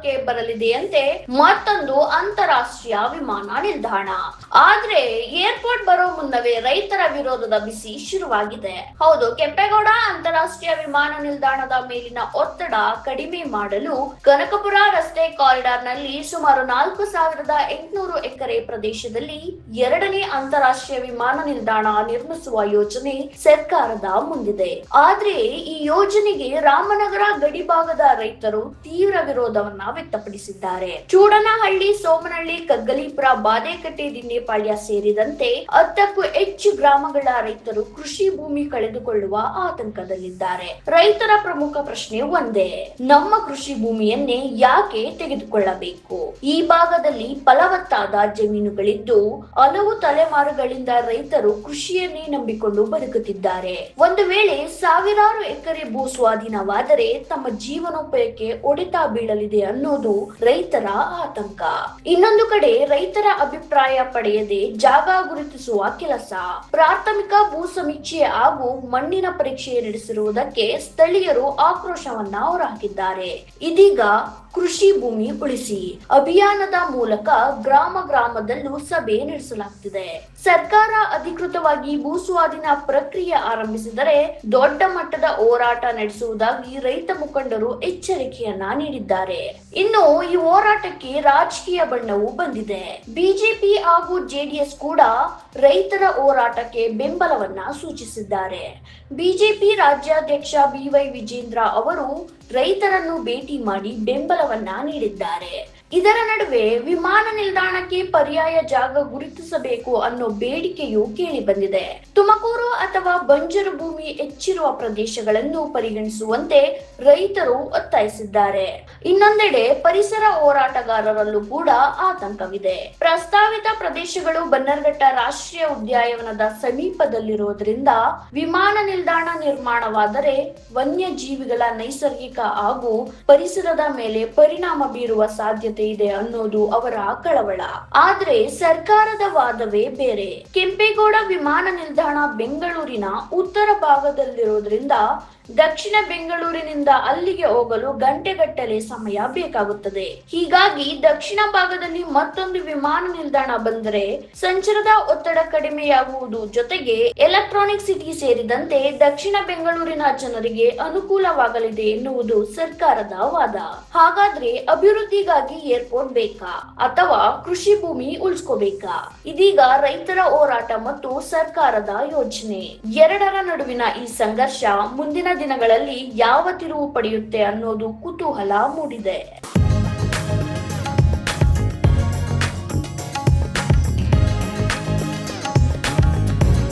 ಉಪಯೋಗಕ್ಕೆ ಬರಲಿದೆಯಂತೆ ಮತ್ತೊಂದು ಅಂತಾರಾಷ್ಟ್ರೀಯ ವಿಮಾನ ನಿಲ್ದಾಣ. ಆದ್ರೆ ಏರ್ಪೋರ್ಟ್ ಬರೋ ಮುನ್ನವೇ ರೈತರ ವಿರೋಧದ ಬಿಸಿ ಶುರುವಾಗಿದೆ. ಹೌದು, ಕೆಂಪೇಗೌಡ ಅಂತಾರಾಷ್ಟ್ರೀಯ ವಿಮಾನ ನಿಲ್ದಾಣದ ಮೇಲಿನ ಒತ್ತಡ ಕಡಿಮೆ ಮಾಡಲು ಕನಕಪುರ ರಸ್ತೆ ಕಾರಿಡಾರ್ ನಲ್ಲಿ ಸುಮಾರು 4,800 ಎಕರೆ ಪ್ರದೇಶದಲ್ಲಿ ಎರಡನೇ ಅಂತಾರಾಷ್ಟ್ರೀಯ ವಿಮಾನ ನಿಲ್ದಾಣ ನಿರ್ಮಿಸುವ ಯೋಜನೆ ಸರ್ಕಾರದ ಮುಂದಿದೆ. ಆದ್ರೆ ಈ ಯೋಜನೆಗೆ ರಾಮನಗರ ಗಡಿಭಾಗದ ರೈತರು ತೀವ್ರ ವಿರೋಧವನ್ನ ವ್ಯಕ್ತಪಡಿಸಿದ್ದಾರೆ. ಚೂಡನಹಳ್ಳಿ, ಸೋಮನಹಳ್ಳಿ, ಕಗ್ಗಲೀಪುರ, ಬಾದೇಕಟ್ಟೆ, ದಿನ್ನೇಪಾಳ್ಯ ಸೇರಿದಂತೆ 10ಕ್ಕೂ ಹೆಚ್ಚು ಗ್ರಾಮಗಳ ರೈತರು ಕೃಷಿ ಭೂಮಿ ಕಳೆದುಕೊಳ್ಳುವ ಆತಂಕದಲ್ಲಿದ್ದಾರೆ. ರೈತರ ಪ್ರಮುಖ ಪ್ರಶ್ನೆ ಒಂದೇ, ನಮ್ಮ ಕೃಷಿ ಭೂಮಿಯನ್ನೇ ಯಾಕೆ ತೆಗೆದುಕೊಳ್ಳಬೇಕು? ಈ ಭಾಗದಲ್ಲಿ ಫಲವತ್ತಾದ ಜಮೀನುಗಳಿದ್ದು ಹಲವು ತಲೆಮಾರುಗಳಿಂದ ರೈತರು ಕೃಷಿಯನ್ನೇ ನಂಬಿಕೊಂಡು ಬದುಕುತ್ತಿದ್ದಾರೆ. ಒಂದು ವೇಳೆ ಸಾವಿರಾರು ಎಕರೆ ಭೂ ಸ್ವಾಧೀನವಾದರೆ ತಮ್ಮ ಜೀವನೋಪಾಯಕ್ಕೆ ಹೊಡೆತ ಬೀಳಲಿದೆ ಅನ್ನೋದು ರೈತರ ಆತಂಕ. ಇನ್ನೊಂದು ಕಡೆ ರೈತರ ಅಭಿಪ್ರಾಯ ಪಡೆಯದೆ ಜಾಗ ಗುರುತಿಸುವ ಕೆಲಸ, ಪ್ರಾಥಮಿಕ ಭೂ ಸಮೀಕ್ಷೆ ಹಾಗೂ ಮಣ್ಣಿನ ಪರೀಕ್ಷೆ ನಡೆಸಿರುವುದಕ್ಕೆ ಸ್ಥಳೀಯರು ಆಕ್ರೋಶವನ್ನ ಹೊರಹಾಕಿದ್ದಾರೆ. ಇದೀಗ ಕೃಷಿ ಭೂಮಿ ಉಳಿಸಿ ಅಭಿಯಾನದ ಮೂಲಕ ಗ್ರಾಮದಲ್ಲೂ ಸಭೆ ನಡೆಸಲಾಗುತ್ತಿದೆ. ಸರ್ಕಾರ ಅಧಿಕೃತವಾಗಿ ಭೂ ಸ್ವಾಧೀನ ಪ್ರಕ್ರಿಯೆ ಆರಂಭಿಸಿದರೆ ದೊಡ್ಡ ಮಟ್ಟದ ಹೋರಾಟ ನಡೆಸುವುದಾಗಿ ರೈತ ಮುಖಂಡರು ಎಚ್ಚರಿಕೆಯನ್ನ ನೀಡಿದ್ದಾರೆ. ಇನ್ನು ಈ ಹೋರಾಟಕ್ಕೆ ರಾಜಕೀಯ ಬಣ್ಣವೂ ಬಂದಿದೆ. ಬಿಜೆಪಿ ಹಾಗೂ ಜೆಡಿಎಸ್ ಕೂಡ ರೈತರ ಹೋರಾಟಕ್ಕೆ ಬೆಂಬಲವನ್ನ ಸೂಚಿಸಿದ್ದಾರೆ. ಬಿಜೆಪಿ ರಾಜ್ಯಾಧ್ಯಕ್ಷ ಬಿವೈ ವಿಜೇಂದ್ರ ಅವರು ರೈತರನ್ನು ಭೇಟಿ ಮಾಡಿ ಬೆಂಬಲವನ್ನ ನೀಡಿದ್ದಾರೆ. ಇದರ ನಡುವೆ ವಿಮಾನ ನಿಲ್ದಾಣಕ್ಕೆ ಪರ್ಯಾಯ ಜಾಗ ಗುರುತಿಸಬೇಕು ಅನ್ನೋ ಬೇಡಿಕೆಯೂ ಕೇಳಿ ಬಂದಿದೆ. ತುಮಕೂರು ಅಥವಾ ಬಂಜರು ಭೂಮಿ ಹೆಚ್ಚಿರುವ ಪ್ರದೇಶಗಳನ್ನು ಪರಿಗಣಿಸುವಂತೆ ರೈತರು ಒತ್ತಾಯಿಸಿದ್ದಾರೆ. ಇನ್ನೊಂದೆಡೆ ಪರಿಸರ ಹೋರಾಟಗಾರರಲ್ಲೂ ಕೂಡ ಆತಂಕವಿದೆ. ಪ್ರಸ್ತಾವಿತ ಪ್ರದೇಶಗಳು ಬನ್ನರ್ಘಟ್ಟ ರಾಷ್ಟ್ರೀಯ ಉದ್ಯಾನವನದ ಸಮೀಪದಲ್ಲಿರುವುದರಿಂದ ವಿಮಾನ ನಿಲ್ದಾಣ ನಿರ್ಮಾಣವಾದರೆ ವನ್ಯಜೀವಿಗಳ ನೈಸರ್ಗಿಕ ಹಾಗೂ ಪರಿಸರದ ಮೇಲೆ ಪರಿಣಾಮ ಬೀರುವ ಸಾಧ್ಯತೆ ಇದೆ ಅನ್ನೋದು ಅವರ ಕಳವಳ. ಆದ್ರೆ ಸರ್ಕಾರದ ವಾದವೇ ಬೇರೆ. ಕೆಂಪೇಗೌಡ ವಿಮಾನ ನಿಲ್ದಾಣ ಬೆಂಗಳೂರಿನ ಉತ್ತರ ಭಾಗದಲ್ಲಿರೋದ್ರಿಂದ ದಕ್ಷಿಣ ಬೆಂಗಳೂರಿನಿಂದ ಅಲ್ಲಿಗೆ ಹೋಗಲು ಗಂಟೆಗಟ್ಟಲೆ ಸಮಯ ಬೇಕಾಗುತ್ತದೆ. ಹೀಗಾಗಿ ದಕ್ಷಿಣ ಭಾಗದಲ್ಲಿ ಮತ್ತೊಂದು ವಿಮಾನ ನಿಲ್ದಾಣ ಬಂದರೆ ಸಂಚಾರದ ಒತ್ತಡ ಕಡಿಮೆಯಾಗುವುದು ಜೊತೆಗೆ ಎಲೆಕ್ಟ್ರಾನಿಕ್ ಸಿಟಿ ಸೇರಿದಂತೆ ದಕ್ಷಿಣ ಬೆಂಗಳೂರಿನ ಜನರಿಗೆ ಅನುಕೂಲವಾಗಲಿದೆ ಎನ್ನುವುದು ಸರ್ಕಾರದ ವಾದ. ಹಾಗಾದ್ರೆ ಅಭಿವೃದ್ಧಿಗಾಗಿ ಏರ್ಪೋರ್ಟ್ ಬೇಕಾ ಅಥವಾ ಕೃಷಿ ಭೂಮಿ ಉಳಿಸ್ಕೋಬೇಕಾ? ಇದೀಗ ರೈತರ ಹೋರಾಟ ಮತ್ತು ಸರ್ಕಾರದ ಯೋಜನೆ ಎರಡರ ನಡುವಿನ ಈ ಸಂಘರ್ಷ ಮುಂದಿನ ದಿನಗಳಲ್ಲಿ ಯಾವ ತಿರುವು ಪಡೆಯುತ್ತೆ ಅನ್ನೋದು ಕುತೂಹಲ ಮೂಡಿದೆ.